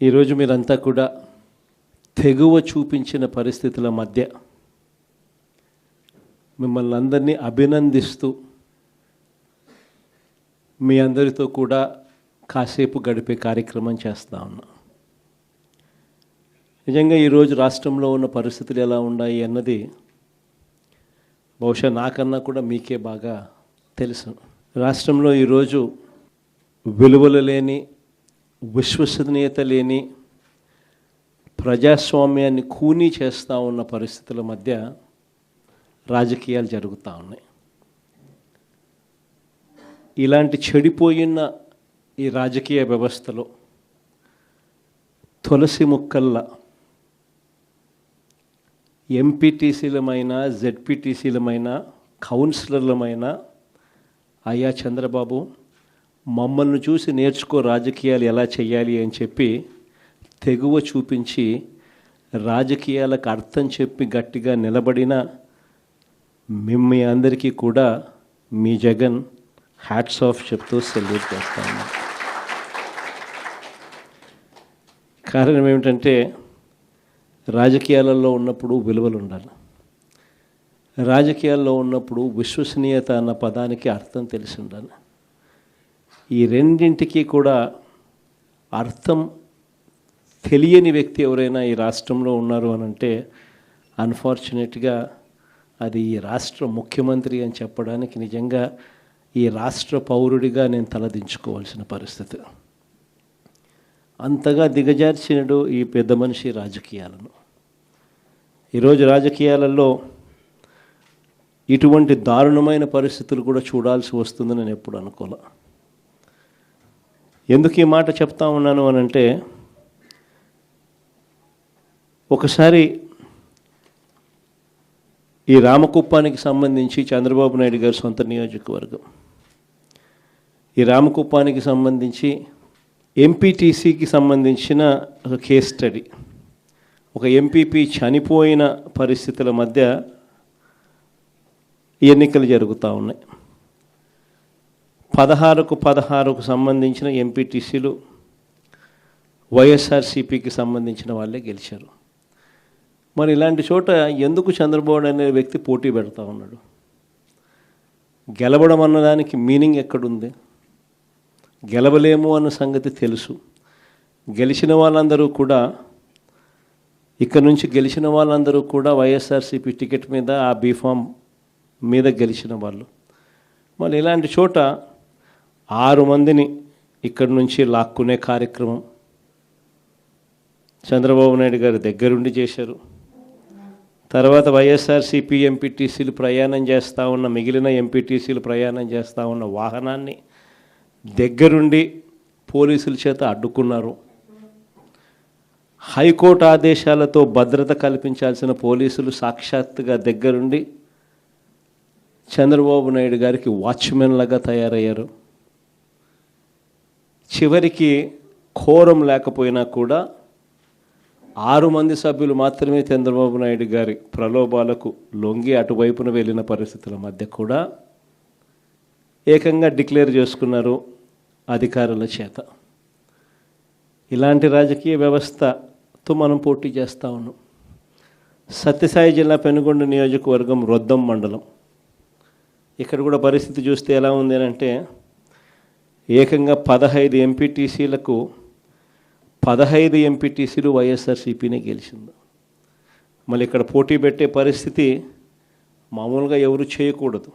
ఈరోజు మీరంతా కూడా తెగువ చూపించిన పరిస్థితుల మధ్య మిమ్మల్ని అందరినీ అభినందిస్తూ మీ అందరితో కూడా కాసేపు గడిపే కార్యక్రమం చేస్తూ ఉన్నాం. నిజంగా ఈరోజు రాష్ట్రంలో ఉన్న పరిస్థితులు ఎలా ఉన్నాయి అన్నది బహుశా నాకన్నా కూడా మీకే బాగా తెలుసు. రాష్ట్రంలో ఈరోజు విలువలు లేని, విశ్వసనీయత లేని, ప్రజాస్వామ్యాన్ని కూనీ చేస్తూ ఉన్న పరిస్థితుల మధ్య రాజకీయాలు జరుగుతూ ఉన్నాయి. ఇలాంటి చెడిపోయిన ఈ రాజకీయ వ్యవస్థలో తులసి ముక్కల్లా ఎంపీటీసీలమైన, జెడ్పీటీసీలమైన, కౌన్సిలర్లమైన అయ్యా చంద్రబాబు మమ్మల్ని చూసి నేర్చుకో రాజకీయాలు ఎలా చేయాలి అని చెప్పి తెగువ చూపించి రాజకీయాలకు అర్థం చెప్పి గట్టిగా నిలబడిన మీ అందరికీ కూడా మీ జగన్ హ్యాట్స్ ఆఫ్ చెప్తూ సెల్యూట్ చేస్తా ఉన్నాం. కారణం ఏమిటంటే రాజకీయాలలో ఉన్నప్పుడు విలువలు ఉండాలి. రాజకీయాల్లో ఉన్నప్పుడు విశ్వసనీయత అన్న పదానికి అర్థం తెలిసి ఉండాలి. ఈ రెండింటికి కూడా అర్థం తెలియని వ్యక్తి ఎవరైనా ఈ రాష్ట్రంలో ఉన్నారు అని అంటే అన్ఫార్చునేట్గా అది ఈ రాష్ట్ర ముఖ్యమంత్రి అని చెప్పడానికి నిజంగా ఈ రాష్ట్ర పౌరుడిగా నేను తలదించుకోవాల్సిన పరిస్థితి. అంతగా దిగజార్చినడు ఈ పెద్ద మనిషి రాజకీయాలను. ఈరోజు రాజకీయాలలో ఇటువంటి దారుణమైన పరిస్థితులు కూడా చూడాల్సి వస్తుందని నేను ఎప్పుడు అనుకోలే. ఎందుకు ఈ మాట చెప్తా ఉన్నాను అని అంటే, ఒకసారి ఈ రామకుప్పానికి సంబంధించి చంద్రబాబు నాయుడు గారి సొంత నియోజకవర్గం, ఈ రామకుప్పానికి సంబంధించి ఎంపీటీసీకి సంబంధించిన ఒక కేస్ స్టడీ, ఒక ఎంపీపీ చనిపోయిన పరిస్థితుల మధ్య ఎన్నికలు జరుగుతూ ఉన్నాయి. 16కు సంబంధించిన ఎంపీటీసీలు వైఎస్ఆర్సీపీకి సంబంధించిన వాళ్ళే గెలిచారు. మరి ఇలాంటి చోట ఎందుకు చంద్రబాబు అనే వ్యక్తి పోటీ పెడతా ఉన్నాడు? గెలవడం అన్నదానికి మీనింగ్ ఎక్కడుంది? గెలవలేము అన్న సంగతి తెలుసు. గెలిచిన వాళ్ళందరూ కూడా, ఇక్కడ నుంచి గెలిచిన వాళ్ళందరూ కూడా వైఎస్ఆర్సీపీ టికెట్ మీద, ఆ బీఫామ్ మీద గెలిచిన వాళ్ళు. మరి ఇలాంటి చోట 6 మందిని ఇక్కడి నుంచి లాక్కునే కార్యక్రమం చంద్రబాబు నాయుడు గారి దగ్గరుండి చేశారు. తర్వాత వైఎస్ఆర్సీపీ ఎంపీటీసీలు ప్రయాణం చేస్తూ ఉన్న, మిగిలిన ఎంపీటీసీలు ప్రయాణం చేస్తూ ఉన్న వాహనాన్ని దగ్గరుండి పోలీసుల చేత అడ్డుకున్నారు. హైకోర్టు ఆదేశాలతో భద్రత కల్పించాల్సిన పోలీసులు సాక్షాత్తుగా దగ్గరుండి చంద్రబాబు నాయుడు గారికి వాచ్మెన్ లాగా తయారయ్యారు. చివరికి కోరం లేకపోయినా కూడా 6 మంది సభ్యులు మాత్రమే చంద్రబాబు నాయుడు గారి ప్రలోభాలకు లొంగి అటువైపున వెళ్ళిన పరిస్థితుల మధ్య కూడా ఏకంగా డిక్లేర్ చేసుకున్నారు అధికారుల చేత. ఇలాంటి రాజకీయ వ్యవస్థతో మనం పోటీ చేస్తూ ఉన్నాం. సత్యసాయి జిల్లా పెనుగొండ నియోజకవర్గం రొద్దం మండలం, ఇక్కడ కూడా పరిస్థితి చూస్తే ఎలా ఉంది అని అంటే, ఏకంగా 15 ఎంపీటీసీలకు 15 ఎంపీటీసీలు వైఎస్ఆర్సీపీనే గెలిచింది. మళ్ళీ ఇక్కడ పోటీ పెట్టే పరిస్థితి మామూలుగా ఎవరు చేయకూడదు.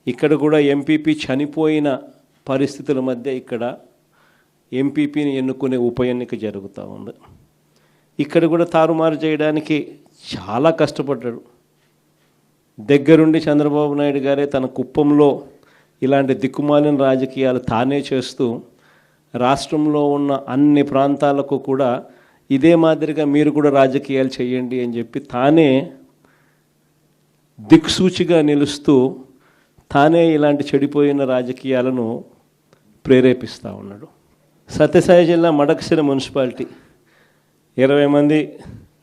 ఇక్కడ కూడా ఎంపీపీ చనిపోయిన పరిస్థితుల మధ్య ఇక్కడ ఎంపీపీని ఎన్నుకునే ఉప ఎన్నిక జరుగుతూ ఉంది. ఇక్కడ కూడా తారుమారు చేయడానికి చాలా కష్టపడ్డాడు. దగ్గరుండి చంద్రబాబు నాయుడు గారే తన కుప్పంలో ఇలాంటి దిక్కుమాలిన రాజకీయాలు తానే చేస్తూ రాష్ట్రంలో ఉన్న అన్ని ప్రాంతాలకు కూడా ఇదే మాదిరిగా మీరు కూడా రాజకీయాలు చేయండి అని చెప్పి తానే దిక్సూచిగా నిలుస్తూ తానే ఇలాంటి చెడిపోయిన రాజకీయాలను ప్రేరేపిస్తూ ఉన్నాడు. సత్యసాయి జిల్లా మడకశిర మున్సిపాలిటీ 20 మంది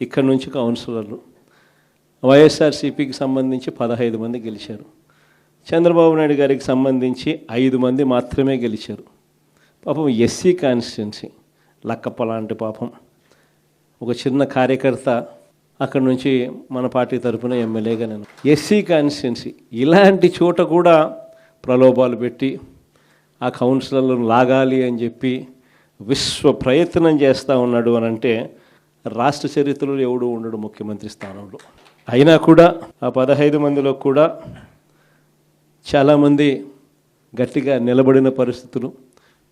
ఇక్కడ నుంచి కౌన్సిలర్లు, వైఎస్ఆర్సీపీకి సంబంధించి 15 మంది గెలిచారు. చంద్రబాబు నాయుడు గారికి సంబంధించి 5 మంది మాత్రమే గెలిచారు. పాపం ఎస్సీ కాన్స్టిట్యున్సీ, లక్కప్ప లాంటి పాపం ఒక చిన్న కార్యకర్త అక్కడి నుంచి మన పార్టీ తరఫున ఎమ్మెల్యేగా నేను ఎస్సీ కాన్స్టిట్యున్సీ ఇలాంటి చోట కూడా ప్రలోభాలు పెట్టి ఆ కౌన్సిలర్లను లాగాలి అని చెప్పి విశ్వ ప్రయత్నం చేస్తూ ఉన్నాడు అని అంటే రాష్ట్ర చరిత్రలో ఎవడు ఉండడు ముఖ్యమంత్రి స్థానంలో. అయినా కూడా ఆ 15 మందిలో కూడా చాలామంది గట్టిగా నిలబడిన పరిస్థితులు,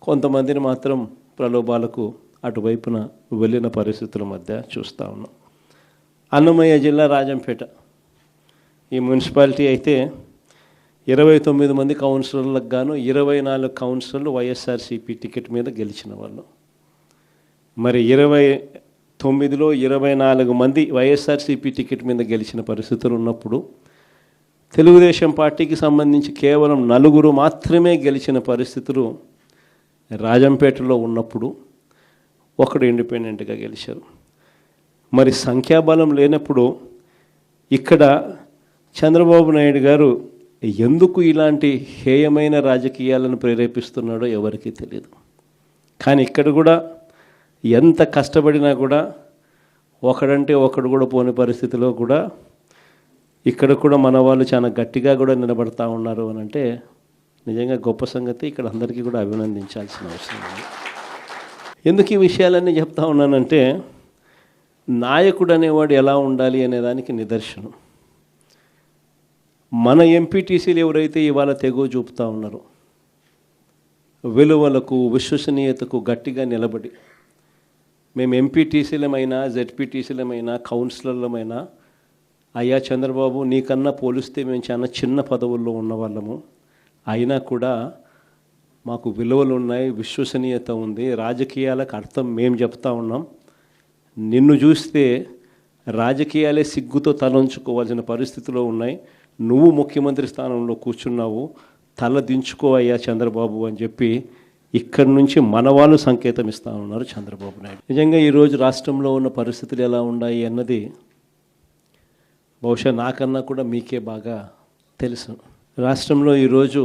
కొంతమందిని మాత్రం ప్రలోభాలకు అటువైపున వెళ్ళిన పరిస్థితుల మధ్య చూస్తూ ఉన్నాం. అన్నమయ్య జిల్లా రాజంపేట ఈ మున్సిపాలిటీ అయితే 29 మంది కౌన్సిలర్లకు గాను 24 కౌన్సిలర్లు వైఎస్ఆర్సీపీ టికెట్ మీద గెలిచిన వాళ్ళు. మరి 29లో 24 మంది వైఎస్ఆర్సీపీ టికెట్ మీద గెలిచిన పరిస్థితులు ఉన్నప్పుడు తెలుగుదేశం పార్టీకి సంబంధించి కేవలం 4 మాత్రమే గెలిచిన పరిస్థితులు రాజంపేటలో ఉన్నప్పుడు ఒకడు ఇండిపెండెంట్గా గెలిచారు. మరి సంఖ్యాబలం లేనప్పుడు ఇక్కడ చంద్రబాబు నాయుడు గారు ఎందుకు ఇలాంటి హేయమైన రాజకీయాలను ప్రేరేపిస్తున్నాడో ఎవరికీ తెలియదు. కానీ ఇక్కడ కూడా ఎంత కష్టపడినా కూడా ఒకడంటే ఒకడు కూడా పోని పరిస్థితిలో కూడా ఇక్కడ కూడా మన వాళ్ళు చాలా గట్టిగా కూడా నిలబడతా ఉన్నారు అని అంటే నిజంగా గొప్ప సంగతి. ఇక్కడ అందరికీ కూడా అభినందించాల్సిన అవసరం ఉంది. ఎందుకు ఈ విషయాలన్నీ చెప్తా ఉన్నానంటే నాయకుడు అనేవాడు ఎలా ఉండాలి అనేదానికి నిదర్శనం. మన ఎంపీటీసీలు ఎవరైతే ఇవాళ తెగో చూపుతూ ఉన్నారో విలువలకు విశ్వసనీయతకు గట్టిగా నిలబడి మేము ఎంపీటీసీలమైనా జెడ్పీటీసీలమైనా కౌన్సిలర్లమైనా అయ్యా చంద్రబాబు నీకన్నా పోలిస్తే మేము చాలా చిన్న పదవుల్లో ఉన్నవాళ్ళము, అయినా కూడా మాకు విలువలు ఉన్నాయి, విశ్వసనీయత ఉంది, రాజకీయాలకు అర్థం మేము చెప్తా ఉన్నాం, నిన్ను చూస్తే రాజకీయాలే సిగ్గుతో తలంచుకోవాల్సిన పరిస్థితిలో ఉన్నాయి, నువ్వు ముఖ్యమంత్రి స్థానంలో కూర్చున్నావు, తల దించుకో అయ్యా చంద్రబాబు అని చెప్పి ఇక్కడి నుంచి మన వాళ్ళు సంకేతం ఇస్తూ ఉన్నారు చంద్రబాబు నాయుడు. నిజంగా ఈరోజు రాష్ట్రంలో ఉన్న పరిస్థితులు ఎలా ఉన్నాయి అన్నది బహుశా నాకన్నా కూడా మీకే బాగా తెలుసు. రాష్ట్రంలో ఈరోజు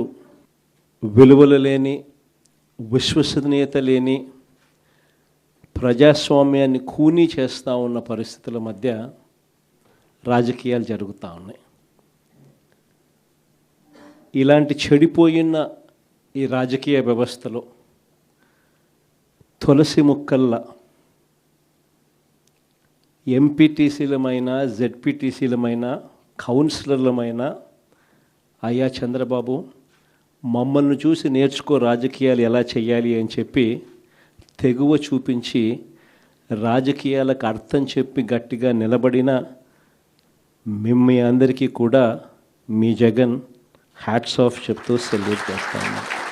విలువలు లేని, విశ్వసనీయత లేని, ప్రజాస్వామ్యాన్ని కూనీ చేస్తూ ఉన్న పరిస్థితుల మధ్య రాజకీయాలు జరుగుతూ ఉన్నాయి. ఇలాంటి చెడిపోయిన ఈ రాజకీయ వ్యవస్థలో తులసి ముక్కల్లా ఎంపీటీసీలమైనా జెడ్పీటీసీలమైనా కౌన్సిలర్లమైనా అయ్యా చంద్రబాబు మమ్మల్ని చూసి నేర్చుకో రాజకీయాలు ఎలా చేయాలి అని చెప్పి తెగువ చూపించి రాజకీయాలకు అర్థం చెప్పి గట్టిగా నిలబడిన మీ అందరికీ కూడా మీ జగన్ హ్యాట్స్ ఆఫ్ చెప్తూ సెల్యూట్ చేస్తా ఉన్నాను.